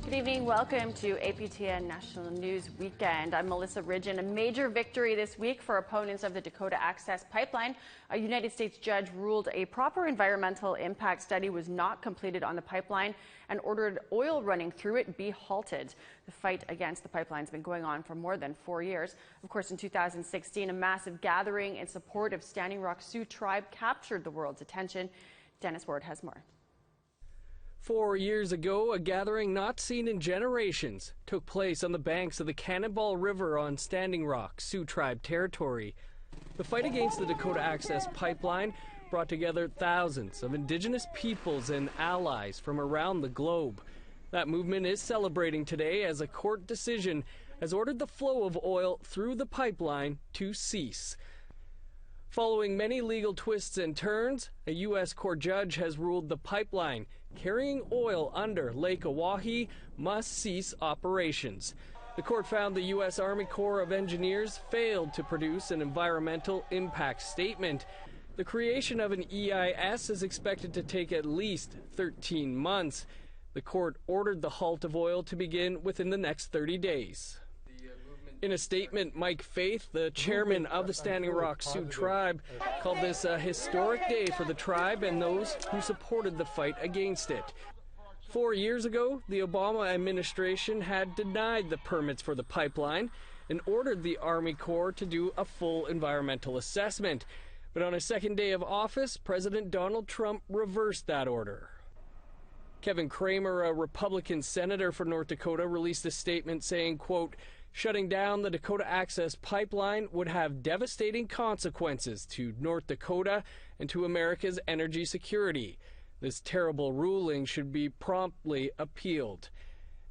Good evening. Welcome to APTN National News Weekend. I'm Melissa Ridgen. A major victory this week for opponents of the Dakota Access Pipeline. A United States judge ruled a proper environmental impact study was not completed on the pipeline and ordered oil running through it be halted. The fight against the pipeline has been going on for more than 4 years. Of course, in 2016, a massive gathering in support of Standing Rock Sioux tribe captured the world's attention. Dennis Ward has more. 4 years ago, a gathering not seen in generations took place on the banks of the Cannonball River on Standing Rock, Sioux Tribe territory. The fight against the Dakota Access Pipeline brought together thousands of Indigenous peoples and allies from around the globe. That movement is celebrating today as a court decision has ordered the flow of oil through the pipeline to cease. Following many legal twists and turns, a U.S. court judge has ruled the pipeline carrying oil under Lake Oahe must cease operations. The court found the U.S. Army Corps of Engineers failed to produce an environmental impact statement. The creation of an EIS is expected to take at least 13 months. The court ordered the halt of oil to begin within the next 30 days. In a statement, Mike Faith, the chairman of the Standing Rock Sioux tribe, called this a historic day for the tribe and those who supported the fight against it. 4 years ago, the Obama administration had denied the permits for the pipeline and ordered the Army Corps to do a full environmental assessment. But on his second day of office, President Donald Trump reversed that order. Kevin Kramer, a Republican senator for North Dakota, released a statement saying, quote, "Shutting down the Dakota Access Pipeline would have devastating consequences to North Dakota and to America's energy security. This terrible ruling should be promptly appealed."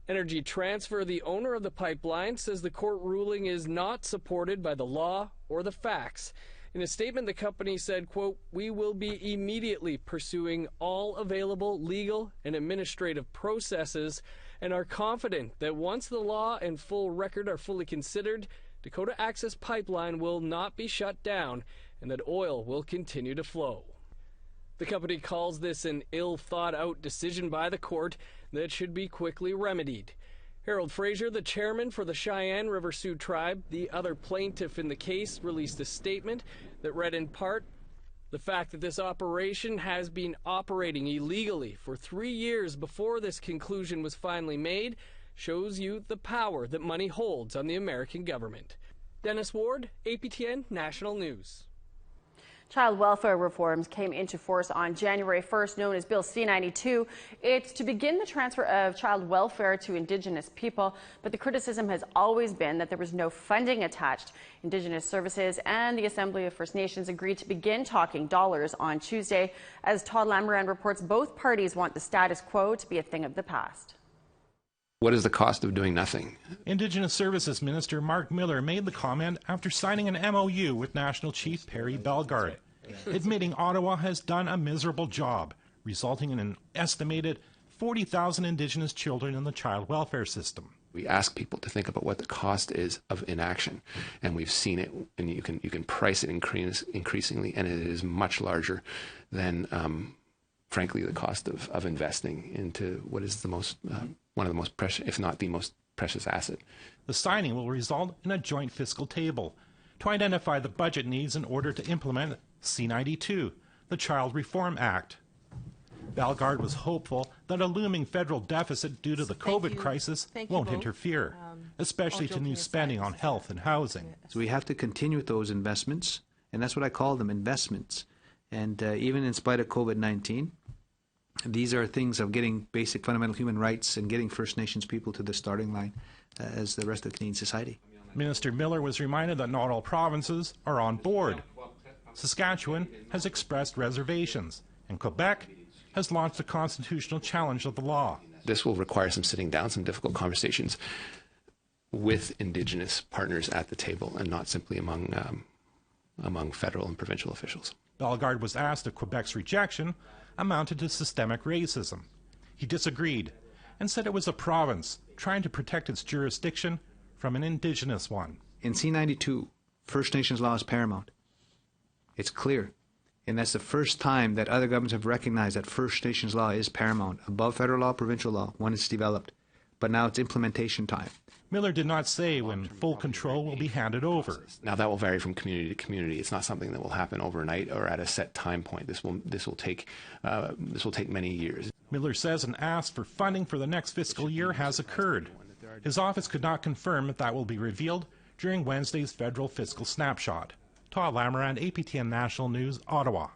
Energy Transfer, the owner of the pipeline, says the court ruling is not supported by the law or the facts. In a statement, the company said, quote, "We will be immediately pursuing all available legal and administrative processes and are confident that once the law and full record are fully considered, Dakota Access Pipeline will not be shut down and that oil will continue to flow." The company calls this an ill-thought-out decision by the court that should be quickly remedied. Harold Fraser, the chairman for the Cheyenne River Sioux tribe, the other plaintiff in the case, released a statement that read in part, "The fact that this operation has been operating illegally for 3 years before this conclusion was finally made shows you the power that money holds on the American government." Dennis Ward, APTN National News. Child welfare reforms came into force on January 1st, known as Bill C-92. It's to begin the transfer of child welfare to Indigenous people, but the criticism has always been that there was no funding attached. Indigenous Services and the Assembly of First Nations agreed to begin talking dollars on Tuesday. As Todd Lamoran reports, both parties want the status quo to be a thing of the past. What is the cost of doing nothing? Indigenous Services Minister Mark Miller made the comment after signing an MOU with National Chief Perry Bellegarde, admitting Ottawa has done a miserable job, resulting in an estimated 40,000 Indigenous children in the child welfare system. We ask people to think about what the cost is of inaction, and we've seen it, and you can price it increasingly, and it is much larger than, frankly, the cost of investing into what is the most one of the most precious, if not the most precious asset. The signing will result in a joint fiscal table to identify the budget needs in order to implement C-92, the Child Reform Act. Bellegarde was hopeful that a looming federal deficit due to the COVID crisis won't interfere, especially to new spending on health and housing. So we have to continue with those investments, and that's what I call them, investments. And even in spite of COVID-19, these are things of getting basic fundamental human rights and getting First Nations people to the starting line as the rest of Canadian society. Minister Miller was reminded that not all provinces are on board. Saskatchewan has expressed reservations, and Quebec has launched a constitutional challenge of the law. This will require some sitting down, some difficult conversations with Indigenous partners at the table, and not simply among federal and provincial officials. Bellegarde was asked if Quebec's rejection amounted to systemic racism. He disagreed and said it was a province trying to protect its jurisdiction from an Indigenous one. In C-92, First Nations law is paramount. It's clear. And that's the first time that other governments have recognized that First Nations law is paramount, above federal law, provincial law, when it's developed. but now it's implementation time. Miller did not say when full control will be handed over. Now that will vary from community to community. It's not something that will happen overnight or at a set time point. This will take many years. Miller says an ask for funding for the next fiscal year has occurred. His office could not confirm if that will be revealed during Wednesday's federal fiscal snapshot. Todd Lamarand, APTN National News, Ottawa.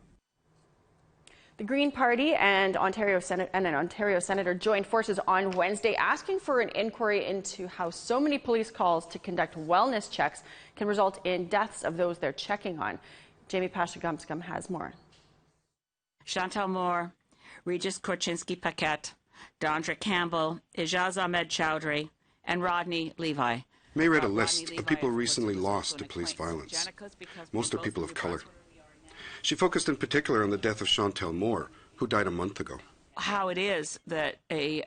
The Green Party and an Ontario senator joined forces on Wednesday asking for an inquiry into how so many police calls to conduct wellness checks can result in deaths of those they're checking on. Jamie Pashagumskum has more. Chantal Moore, Regis Korchinski-Paquette, Dondra Campbell, Ijaz Ahmed Chowdhury, and Rodney Levi. May read a list of people recently lost to police violence. Most are people of color. She focused in particular on the death of Chantal Moore, who died a month ago. How it is that a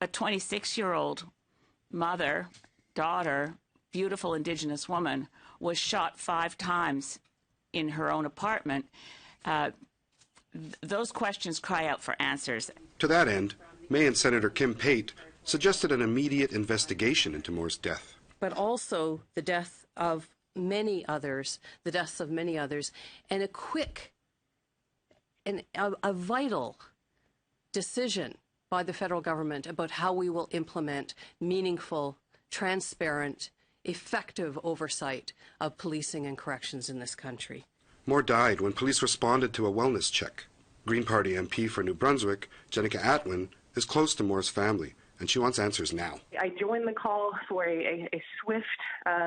26-year-old mother, daughter, beautiful Indigenous woman was shot 5 times in her own apartment. Those questions cry out for answers. To that end, May and Senator Kim Pate suggested an immediate investigation into Moore's death. But also the death of many others, the deaths of many others, and a quick and a vital decision by the federal government about how we will implement meaningful, transparent, effective oversight of policing and corrections in this country. Moore died when police responded to a wellness check. Green Party MP for New Brunswick, Jenica Atwin, is close to Moore's family, and she wants answers now. I joined the call for a swift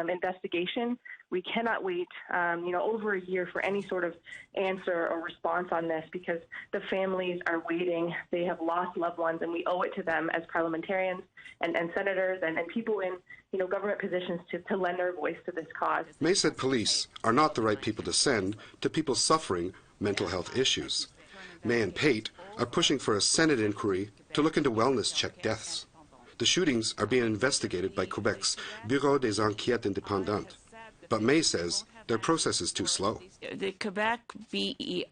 investigation. We cannot wait, over a year for any sort of answer or response on this, because the families are waiting. They have lost loved ones, and we owe it to them as parliamentarians and senators and people in government positions to lend our voice to this cause. May said police are not the right people to send to people suffering mental health issues. May and Pate are pushing for a Senate inquiry to look into wellness check deaths. The shootings are being investigated by Quebec's Bureau des Enquêtes Indépendantes. But May says their process is too slow. The Quebec BEI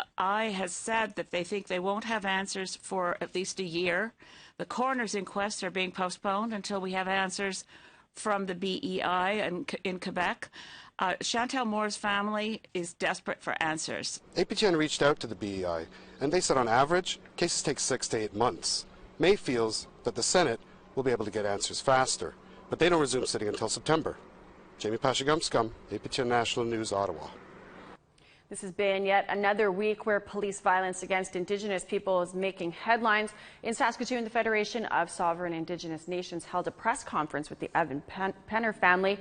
has said that they think they won't have answers for at least a year. The coroner's inquests are being postponed until we have answers from the BEI in Quebec. Chantal Moore's family is desperate for answers. APTN reached out to the BEI, and they said on average, cases take 6 to 8 months. May feels that the Senate will be able to get answers faster, but they don't resume sitting until September. Jamie Pashagumskum, APTN National News, Ottawa. This has been yet another week where police violence against Indigenous people is making headlines. In Saskatoon, the Federation of Sovereign Indigenous Nations held a press conference with the Evan Penner family,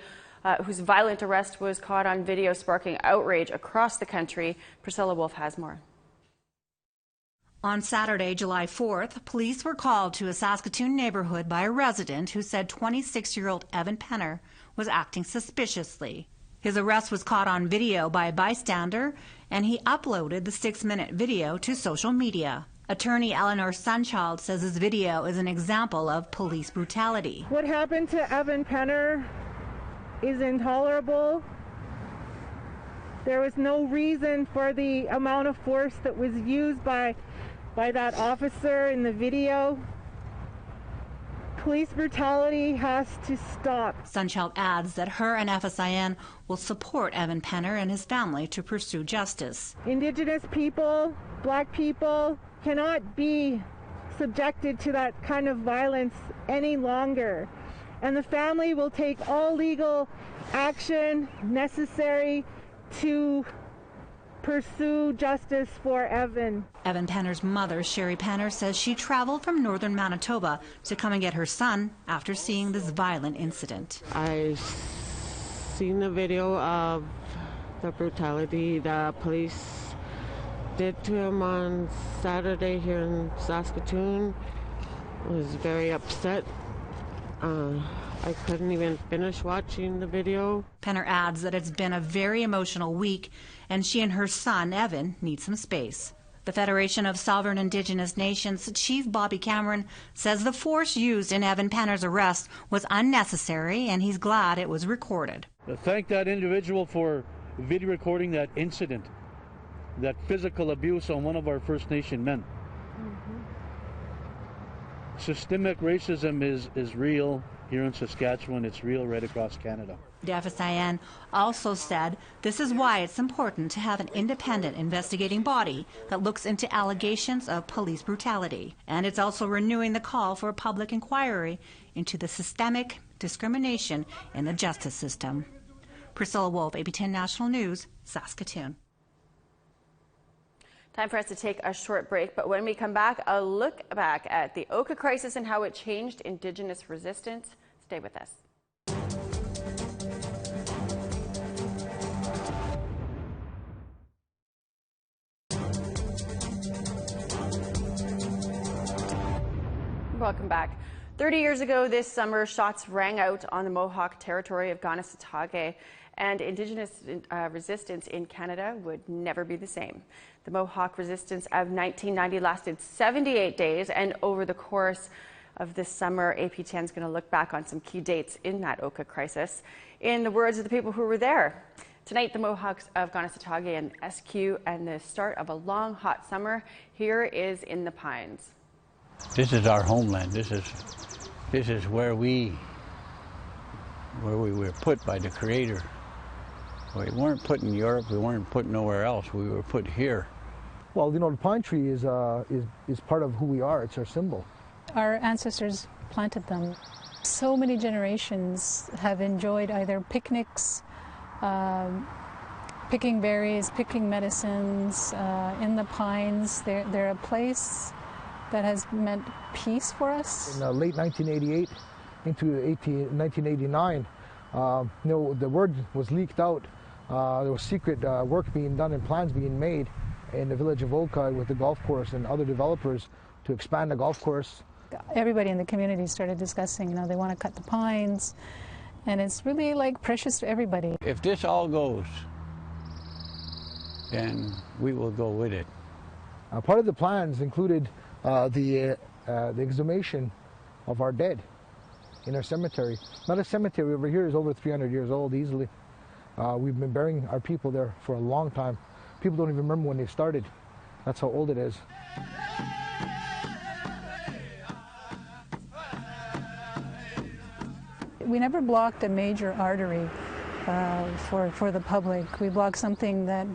whose violent arrest was caught on video, sparking outrage across the country. Priscilla Wolf has more. On Saturday, July 4th, police were called to a Saskatoon neighborhood by a resident who said 26-year-old Evan Penner was acting suspiciously. His arrest was caught on video by a bystander, and he uploaded the 6-minute video to social media. Attorney Eleanor Sunchild says his video is an example of police brutality. What happened to Evan Penner is intolerable. There was no reason for the amount of force that was used by that officer in the video. Police brutality has to stop. Sunchild adds that her and FSIN will support Evan Penner and his family to pursue justice. Indigenous people, Black people cannot be subjected to that kind of violence any longer. And the family will take all legal action necessary to pursue justice for Evan. Evan Penner's mother, Sherry Penner, says she traveled from northern Manitoba to come and get her son after seeing this violent incident. I seen the video of the brutality the police did to him on Saturday here in Saskatoon. I was very upset. I couldn't even finish watching the video. Penner adds that it's been a very emotional week, and she and her son, Evan, need some space. The Federation of Sovereign Indigenous Nations Chief Bobby Cameron says the force used in Evan Penner's arrest was unnecessary, and he's glad it was recorded. I thank that individual for video recording that incident, that physical abuse on one of our First Nation men. Systemic racism is real here in Saskatchewan. It's real right across Canada. The FSIN also said this is why it's important to have an independent investigating body that looks into allegations of police brutality. And it's also renewing the call for a public inquiry into the systemic discrimination in the justice system. Priscilla Wolf, APTN National News, Saskatoon. Time for us to take a short break, but when we come back, a look back at the Oka crisis and how it changed Indigenous resistance. Stay with us. Welcome back. 30 years ago this summer, shots rang out on the Mohawk territory of Kanesatake, and Indigenous resistance in Canada would never be the same. The Mohawk Resistance of 1990 lasted 78 days, and over the course of this summer, APTN is going to look back on some key dates in that Oka crisis. In the words of the people who were there, tonight the Mohawks of Kanesatake and SQ and the start of a long, hot summer. Here is In the Pines. This is our homeland. This is where we were put by the Creator. We weren't put in Europe. We weren't put nowhere else. We were put here. Well, the pine tree is part of who we are. It's our symbol. Our ancestors planted them. So many generations have enjoyed either picnics, picking berries, picking medicines in the pines. They're a place that has meant peace for us. In late 1988 into 1989, the word was leaked out. There was secret work being done and plans being made in the village of Oka with the golf course and other developers to expand the golf course. Everybody in the community started discussing, they want to cut the pines, and it's really like precious to everybody. If this all goes, then we will go with it. Part of the plans included the exhumation of our dead in our cemetery. Not a cemetery over here is over 300 years old easily. We've been burying our people there for a long time. People don't even remember when they started. That's how old it is. We never blocked a major artery for the public. We blocked something that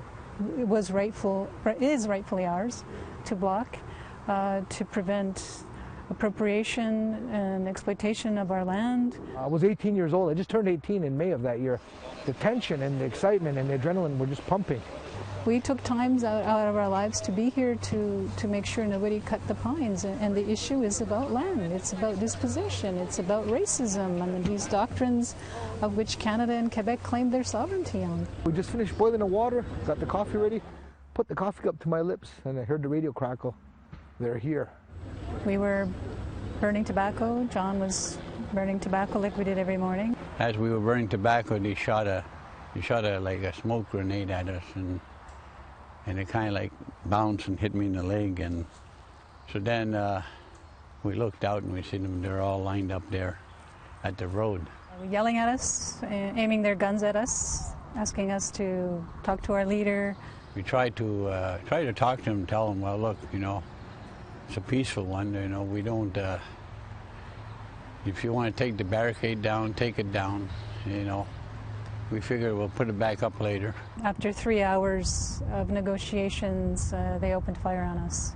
is rightfully ours to block, to prevent appropriation and exploitation of our land. I was 18 years old. I just turned 18 in May of that year. The tension and the excitement and the adrenaline were just pumping. We took times out of our lives to be here to make sure nobody cut the pines. And the issue is about land. It's about dispossession. It's about racism and these doctrines of which Canada and Quebec claim their sovereignty on. We just finished boiling the water, got the coffee ready, put the coffee up to my lips, and I heard the radio crackle. They're here. We were burning tobacco. John was burning tobacco like we did every morning. As we were burning tobacco, they shot a like a smoke grenade at us, and it kind of like bounced and hit me in the leg. And so then we looked out and we seen them. They're all lined up there at the road, yelling at us, aiming their guns at us, asking us to talk to our leader. We tried to talk to them, tell them, well, look, it's a peaceful one. We don't. If you want to take the barricade down, take it down. We figure we'll put it back up later. After 3 hours of negotiations, they opened fire on us.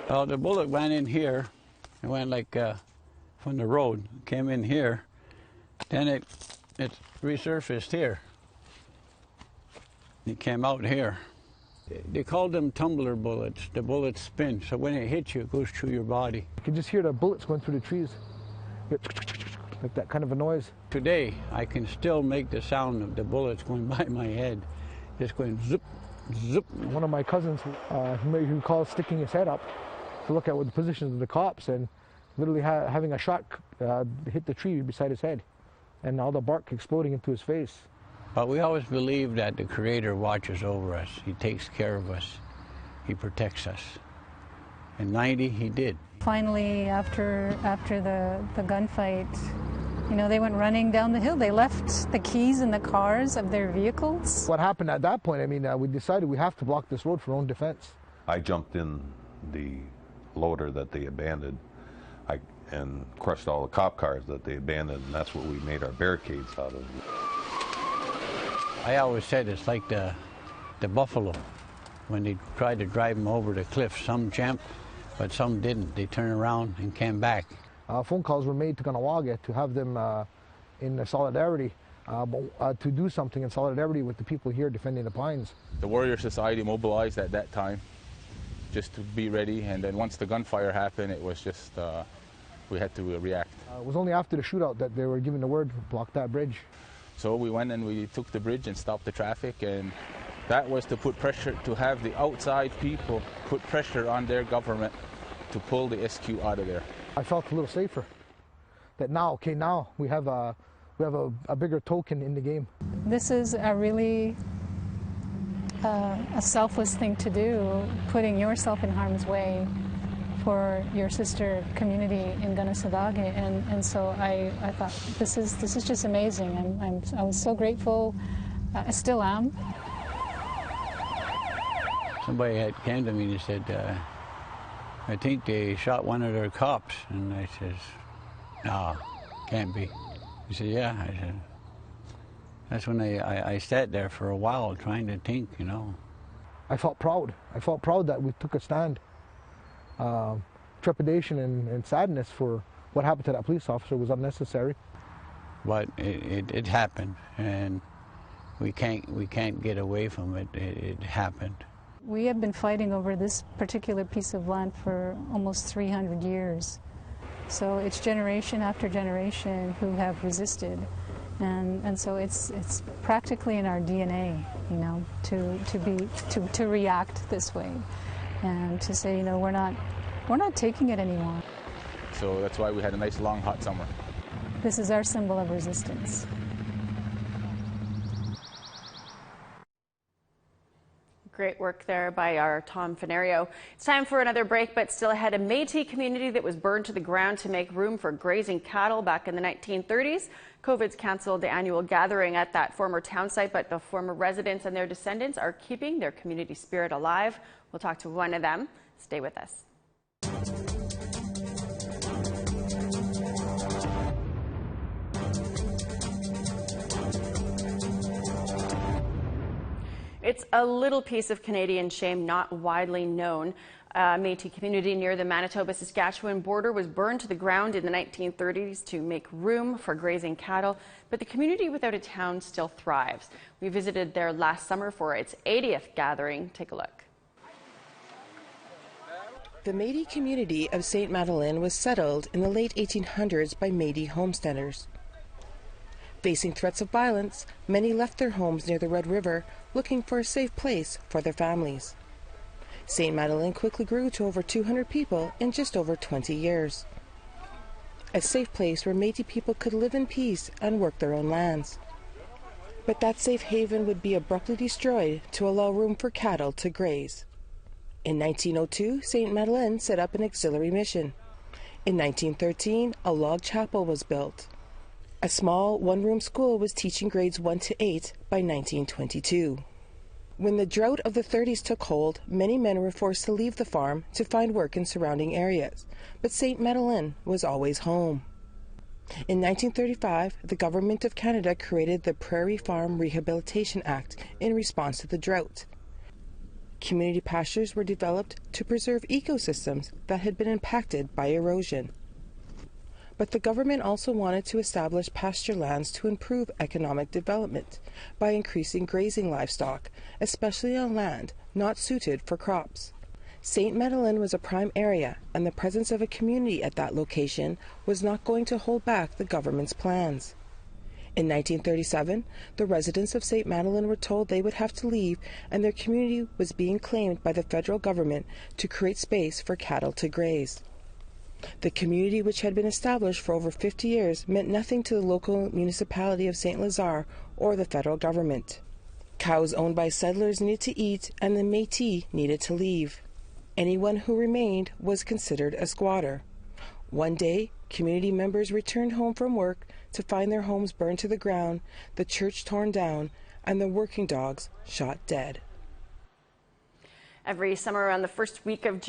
Well, the bullet went in here. It went like from the road, came in here. Then it resurfaced here. It came out here. They called them tumbler bullets. The bullets spin, so when it hits you, it goes through your body. You can just hear the bullets going through the trees. Like that kind of a noise. Today, I can still make the sound of the bullets going by my head, just going zip, zip. One of my cousins, he recalls sticking his head up to look at what the positions of the cops, and literally having a shot hit the tree beside his head, and all the bark exploding into his face. But we always believe that the Creator watches over us. He takes care of us. He protects us. In 90, he did. Finally, after the gunfight, they went running down the hill. They left the keys in the cars of their vehicles. What happened at that point, we decided we have to block this road for our own defense. I jumped in the loader that they abandoned and crushed all the cop cars that they abandoned, and that's what we made our barricades out of. I always said it's like the buffalo. When they tried to drive them over the cliff, some jumped, but some didn't. They turned around and came back. Phone calls were made to Kahnawake to have them in solidarity, to do something in solidarity with the people here defending the pines. The Warrior Society mobilized at that time just to be ready, and then once the gunfire happened, it was just, we had to react. It was only after the shootout that they were given the word to block that bridge. So we went and we took the bridge and stopped the traffic, and that was to put pressure, to have the outside people put pressure on their government to pull the SQ out of there. I felt a little safer that now, okay, now we have a bigger token in the game. This is a really a selfless thing to do, putting yourself in harm's way for your sister community in Kanesatake, and so I thought this is just amazing. I was so grateful. I still am. Somebody had came to me and said, I think they shot one of their cops, and I says, no, can't be. He said, yeah. I said, that's when I sat there for a while trying to think, you know. I felt proud. I felt proud that we took a stand. Trepidation and sadness for what happened to that police officer was unnecessary. But it happened, and we can't get away from it. It happened. We have been fighting over this particular piece of land for almost 300 years. So it's generation after generation who have resisted. And so it's practically in our DNA, you know, to react this way and to say, you know, we're not taking it anymore. So that's why we had a nice long hot summer. This is our symbol of resistance. Great work there by our Tom Fenario. It's time for another break, but still ahead, a Métis community that was burned to the ground to make room for grazing cattle back in the 1930s. COVID's canceled the annual gathering at that former town site, but the former residents and their descendants are keeping their community spirit alive. We'll talk to one of them. Stay with us. It's a little piece of Canadian shame not widely known. A Métis community near the Manitoba-Saskatchewan border was burned to the ground in the 1930s to make room for grazing cattle, but the community without a town still thrives. We visited there last summer for its 80th gathering. Take a look. The Métis community of St. Madeleine was settled in the late 1800s by Métis homesteaders. Facing threats of violence, many left their homes near the Red River looking for a safe place for their families. St. Madeleine quickly grew to over 200 people in just over 20 years. A safe place where Métis people could live in peace and work their own lands. But that safe haven would be abruptly destroyed to allow room for cattle to graze. In 1902, St. Madeleine set up an auxiliary mission. In 1913, a log chapel was built. A small one-room school was teaching grades 1 to 8 by 1922. When the drought of the 30s took hold, many men were forced to leave the farm to find work in surrounding areas, but St. Madeleine was always home. In 1935, the Government of Canada created the Prairie Farm Rehabilitation Act in response to the drought. Community pastures were developed to preserve ecosystems that had been impacted by erosion. But the government also wanted to establish pasture lands to improve economic development by increasing grazing livestock, especially on land not suited for crops. St. Madeleine was a prime area, and the presence of a community at that location was not going to hold back the government's plans. In 1937, the residents of St. Madeleine were told they would have to leave, and their community was being claimed by the federal government to create space for cattle to graze. The community, which had been established for over 50 years, meant nothing to the local municipality of St. Lazare or the federal government. Cows owned by settlers needed to eat, and the Métis needed to leave. Anyone who remained was considered a squatter. One day, community members returned home from work to find their homes burned to the ground, the church torn down, and the working dogs shot dead. Every summer around the first weekend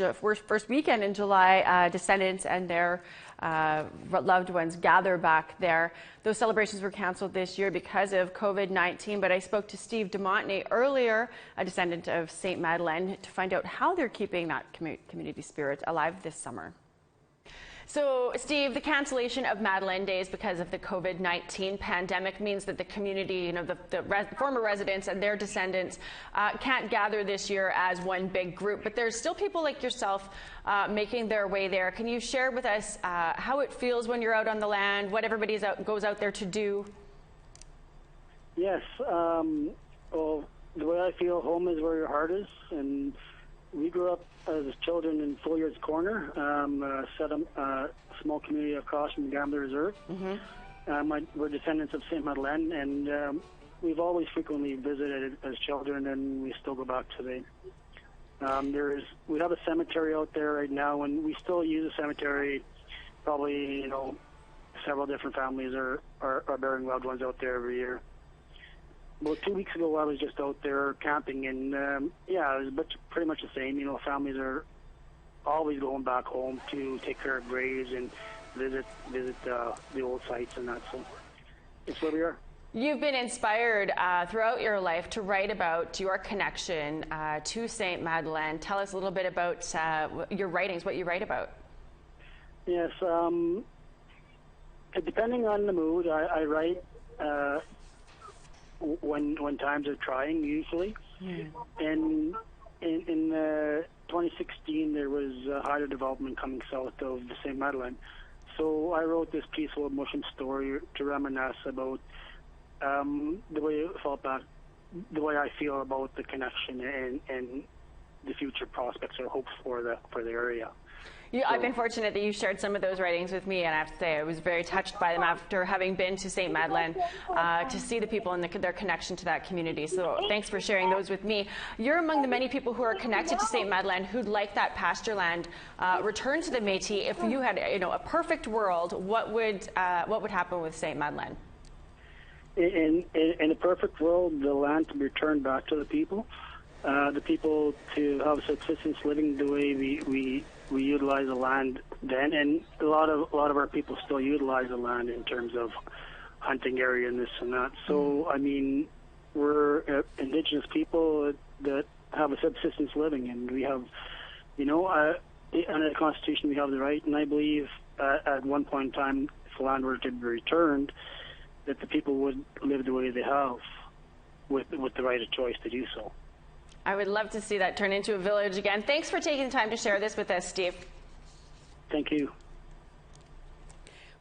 in July, descendants and their loved ones gather back there. Those celebrations were canceled this year because of COVID-19, but I spoke to Steve DeMontney earlier, a descendant of St. Madeleine, to find out how they're keeping that community spirit alive this summer. So, Steve, the cancellation of Madeleine Days because of the COVID-19 pandemic means that the community, the former residents and their descendants can't gather this year as one big group. But there's still people like yourself making their way there. Can you share with us how it feels when you're out on the land, what everybody goes out there to do? Yes. Well, the way I feel, home is where your heart is, and we grew up as children in Fulliard's Corner, a small community across from the Gambler Reserve. We're descendants of St. Madeleine, and we've always frequently visited as children, and we still go back today. We have a cemetery out there right now, and we still use a cemetery. Probably, several different families are burying loved ones out there every year. Well, 2 weeks ago, I was just out there camping, and it was pretty much the same. Families are always going back home to take care of graves and visit the old sites and that. So it's where we are. You've been inspired throughout your life to write about your connection to St. Madeleine. Tell us a little bit about your writings, what you write about. Yes. Depending on the mood, I write when times are trying, usually. And in 2016, there was hydro development coming south of St. Madeleine. So I wrote this peaceful, emotional story to reminisce about the way it felt back, the way I feel about the connection and the future prospects or hopes for the area. I've been fortunate that you shared some of those writings with me, and I have to say I was very touched by them after having been to St. Madeleine to see the people and their connection to that community. So thanks for sharing those with me. You're among the many people who are connected to St. Madeleine who'd like that pasture land returned to the Métis. If you had a perfect world, what would happen with St. Madeleine? In a perfect world, the land to be returned back to the people to have subsistence living the way we utilize the land then, and a lot of our people still utilize the land in terms of hunting area and this and that. So I mean, we're Indigenous people that have a subsistence living, and we have, under the Constitution we have the right, and I believe at one point in time, if the land were to be returned, that the people would live the way they have, with the right of choice to do so. I would love to see that turn into a village again. Thanks for taking the time to share this with us, Steve. Thank you.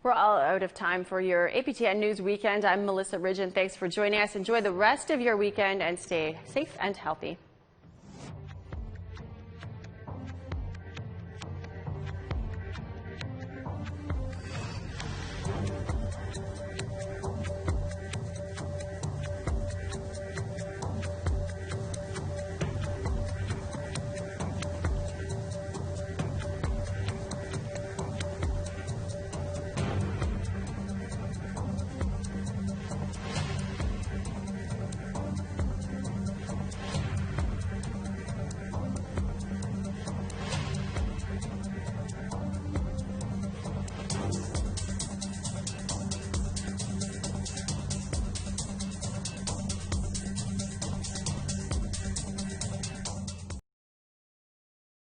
We're all out of time for your APTN News Weekend. I'm Melissa Ridgen. Thanks for joining us. Enjoy the rest of your weekend and stay safe and healthy.